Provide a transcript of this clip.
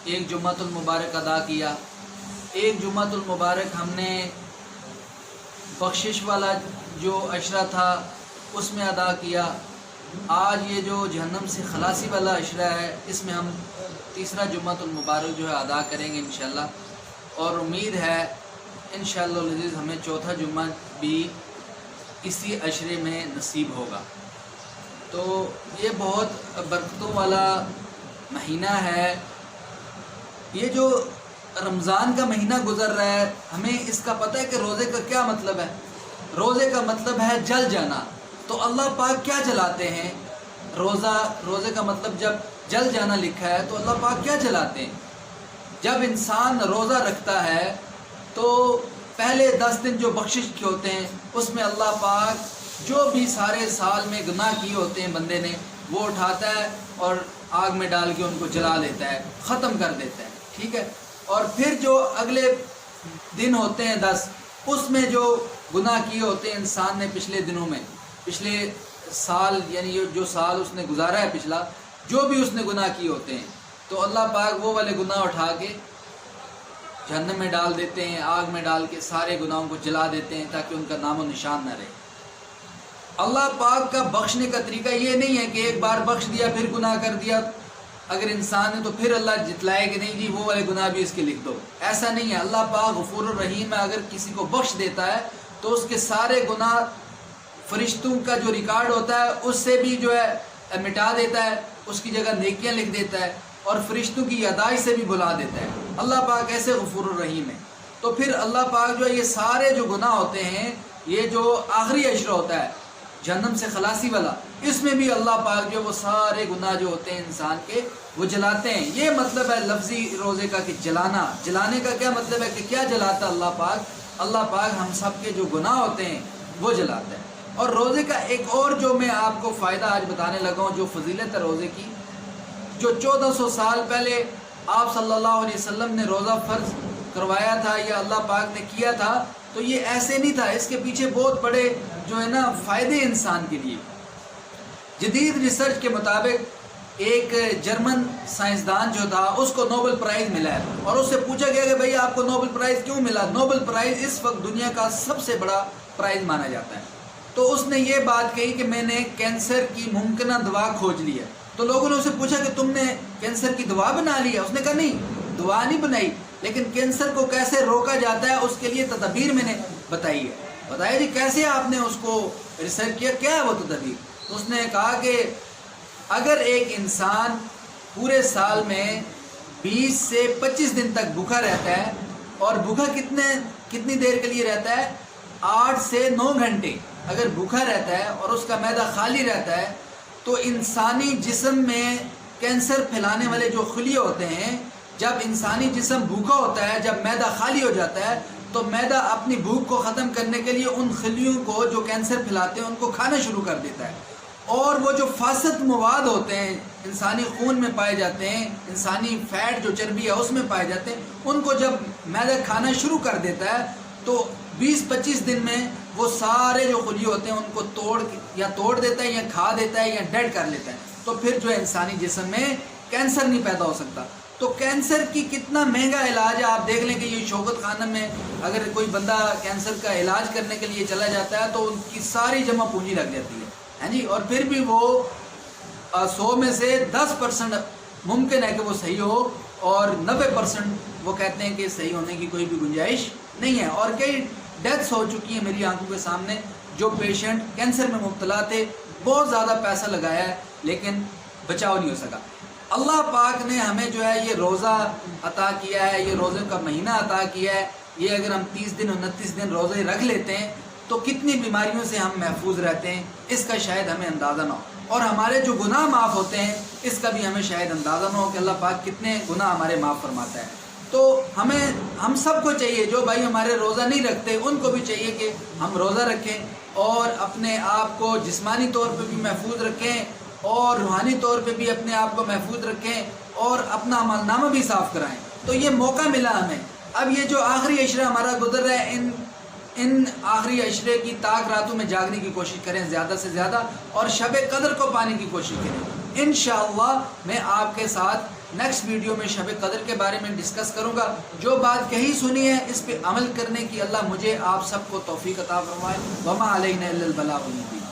ایک جمعۃ المبارک ادا کیا، ایک جمعۃ المبارک ہم نے بخشش والا جو عشرہ تھا اس میں ادا کیا، آج یہ جو جہنم سے خلاصی والا عشرہ ہے اس میں ہم تیسرا جمعۃ المبارک جو ہے ادا کریں گے انشاءاللہ، اور امید ہے انشاءاللہ العزیز ہمیں چوتھا جمعہ بھی اسی عشرے میں نصیب ہوگا۔ تو یہ بہت برکتوں والا مہینہ ہے۔ یہ جو رمضان کا مہینہ گزر رہا ہے ہمیں اس کا پتہ ہے کہ روزے کا کیا مطلب ہے۔ روزے کا مطلب ہے جل جانا۔ تو اللہ پاک کیا جلاتے ہیں؟ روزے کا مطلب جب جل جانا لکھا ہے تو اللہ پاک کیا جلاتے ہیں؟ جب انسان روزہ رکھتا ہے تو پہلے 10 دن جو بخشش کے ہوتے ہیں اس میں اللہ پاک جو بھی سارے سال میں گناہ کیے ہوتے ہیں بندے نے وہ اٹھاتا ہے اور آگ میں ڈال کے ان کو جلا دیتا ہے، ختم کر دیتا ہے، ٹھیک ہے۔ اور پھر جو اگلے دن ہوتے ہیں 10، اس میں جو گناہ کیے ہوتے ہیں انسان نے پچھلے دنوں میں، پچھلے سال یعنی جو سال اس نے گزارا ہے پچھلا، جو بھی اس نے گناہ کیے ہوتے ہیں تو اللہ پاک وہ والے گناہ اٹھا کے جہنم میں ڈال دیتے ہیں، آگ میں ڈال کے سارے گناہوں کو جلا دیتے ہیں تاکہ ان کا نام و نشان نہ رہے۔ اللہ پاک کا بخشنے کا طریقہ یہ نہیں ہے کہ ایک بار بخش دیا پھر گناہ کر دیا اگر انسان ہے تو پھر اللہ جتلائے کہ نہیں جی وہ والے گناہ بھی اس کے لکھ دو، ایسا نہیں ہے۔ اللہ پاک غفور الرحیم ہے، اگر کسی کو بخش دیتا ہے تو اس کے سارے گناہ فرشتوں کا جو ریکارڈ ہوتا ہے اس سے بھی جو ہے مٹا دیتا ہے، اس کی جگہ نیکیاں لکھ دیتا ہے اور فرشتوں کی یادائش سے بھی بلا دیتا ہے۔ اللہ پاک ایسے غفور الرحیم ہے۔ تو پھر اللہ پاک جو ہے یہ سارے جو گناہ ہوتے ہیں، یہ جو آخری عشرہ ہوتا ہے جہنم سے خلاصی والا، اس میں بھی اللہ پاک جو وہ سارے گناہ جو ہوتے ہیں انسان کے وہ جلاتے ہیں۔ یہ مطلب ہے لفظی روزے کا کہ جلانا۔ جلانے کا کیا مطلب ہے کہ کیا جلاتا ہے اللہ پاک؟ اللہ پاک ہم سب کے جو گناہ ہوتے ہیں وہ جلاتا ہے۔ اور روزے کا ایک اور جو میں آپ کو فائدہ آج بتانے لگا ہوں، جو فضیلت ہے روزے کی، جو 1400 سال پہلے آپ صلی اللہ علیہ وسلم نے روزہ فرض کروایا تھا یا اللہ پاک نے کیا تھا، تو یہ ایسے نہیں تھا، اس کے پیچھے بہت بڑے جو ہے نا فائدے انسان کے لیے۔ جدید ریسرچ کے مطابق ایک جرمن سائنسدان جو تھا اس کو نوبل پرائز ملا ہے، اور اس سے پوچھا گیا کہ بھئی آپ کو نوبل پرائز کیوں ملا؟ نوبل پرائز اس وقت دنیا کا سب سے بڑا پرائز مانا جاتا ہے۔ تو اس نے یہ بات کہی کہ میں نے کینسر کی ممکنہ دوا کھوج لی ہے۔ تو لوگوں نے اسے پوچھا کہ تم نے کینسر کی دوا بنا لی ہے؟ اس نے کہا نہیں، دوا نہیں بنائی، لیکن کینسر کو کیسے روکا جاتا ہے اس کے لیے تدابیر میں نے بتائی ہے۔ بتایا جی کیسے آپ نے اس کو ریسرچ کیا، کیا ہے وہ تدابیر؟ تو اس نے کہا کہ اگر ایک انسان پورے سال میں 20 سے 25 دن تک بھوکا رہتا ہے، اور بھوکا کتنی دیر کے لیے رہتا ہے؟ 8 سے 9 گھنٹے اگر بھوکا رہتا ہے اور اس کا معدہ خالی رہتا ہے، تو انسانی جسم میں کینسر پھیلانے والے جو خلیے ہوتے ہیں، جب انسانی جسم بھوکا ہوتا ہے، جب معدہ خالی ہو جاتا ہے تو معدہ اپنی بھوک کو ختم کرنے کے لیے ان خلیوں کو جو کینسر پھیلاتے ہیں ان کو کھانا شروع کر دیتا ہے، اور وہ جو فاسد مواد ہوتے ہیں انسانی خون میں پائے جاتے ہیں، انسانی فیٹ جو چربی ہے اس میں پائے جاتے ہیں، ان کو جب معدہ کھانا شروع کر دیتا ہے تو 20-25 دن میں وہ سارے جو خلیے ہوتے ہیں ان کو توڑ دیتا ہے یا کھا دیتا ہے یا ڈیڈ کر لیتا ہے، تو پھر جو ہے انسانی جسم میں کینسر نہیں پیدا ہو سکتا۔ تو کینسر کی کتنا مہنگا علاج ہے، آپ دیکھ لیں کہ یہ شوکت خانم میں اگر کوئی بندہ کینسر کا علاج کرنے کے لیے چلا جاتا ہے تو ان کی ساری جمع پونجی لگ جاتی ہے جی، اور پھر بھی وہ 100 میں سے 10% ممکن ہے کہ وہ صحیح ہو، اور 90% وہ کہتے ہیں کہ صحیح ہونے کی کوئی بھی گنجائش نہیں ہے۔ اور کئی ڈیتھس ہو چکی ہیں میری آنکھوں کے سامنے، جو پیشنٹ کینسر میں مبتلا تھے، بہت زیادہ پیسہ لگایا ہے لیکن بچاؤ نہیں ہو سکا۔ اللہ پاک نے ہمیں جو ہے یہ روزہ عطا کیا ہے، یہ روزے کا مہینہ عطا کیا ہے، یہ اگر ہم 30 دن 29 دن روزے رکھ لیتے ہیں تو کتنی بیماریوں سے ہم محفوظ رہتے ہیں، اس کا شاید ہمیں اندازہ نہ ہو، اور ہمارے جو گناہ معاف ہوتے ہیں اس کا بھی ہمیں شاید اندازہ نہ ہو کہ اللہ پاک کتنے گناہ ہمارے معاف فرماتا ہے۔ تو ہم سب کو چاہیے، جو بھائی ہمارے روزہ نہیں رکھتے ان کو بھی چاہیے کہ ہم روزہ رکھیں اور اپنے آپ کو جسمانی طور پہ بھی محفوظ رکھیں اور روحانی طور پہ بھی اپنے آپ کو محفوظ رکھیں اور اپنا عمل نامہ بھی صاف کرائیں۔ تو یہ موقع ملا ہمیں۔ اب یہ جو آخری عشرہ ہمارا گزر رہا ہے، ان آخری عشرے کی طاق راتوں میں جاگنے کی کوشش کریں زیادہ سے زیادہ، اور شب قدر کو پانے کی کوشش کریں۔ انشاءاللہ میں آپ کے ساتھ نیکسٹ ویڈیو میں شب قدر کے بارے میں ڈسکس کروں گا. جو بات کہی سنی ہے اس پہ عمل کرنے کی اللہ مجھے آپ سب کو توفیق عطا فرمائے. وما علینا الا البلاغ المبین.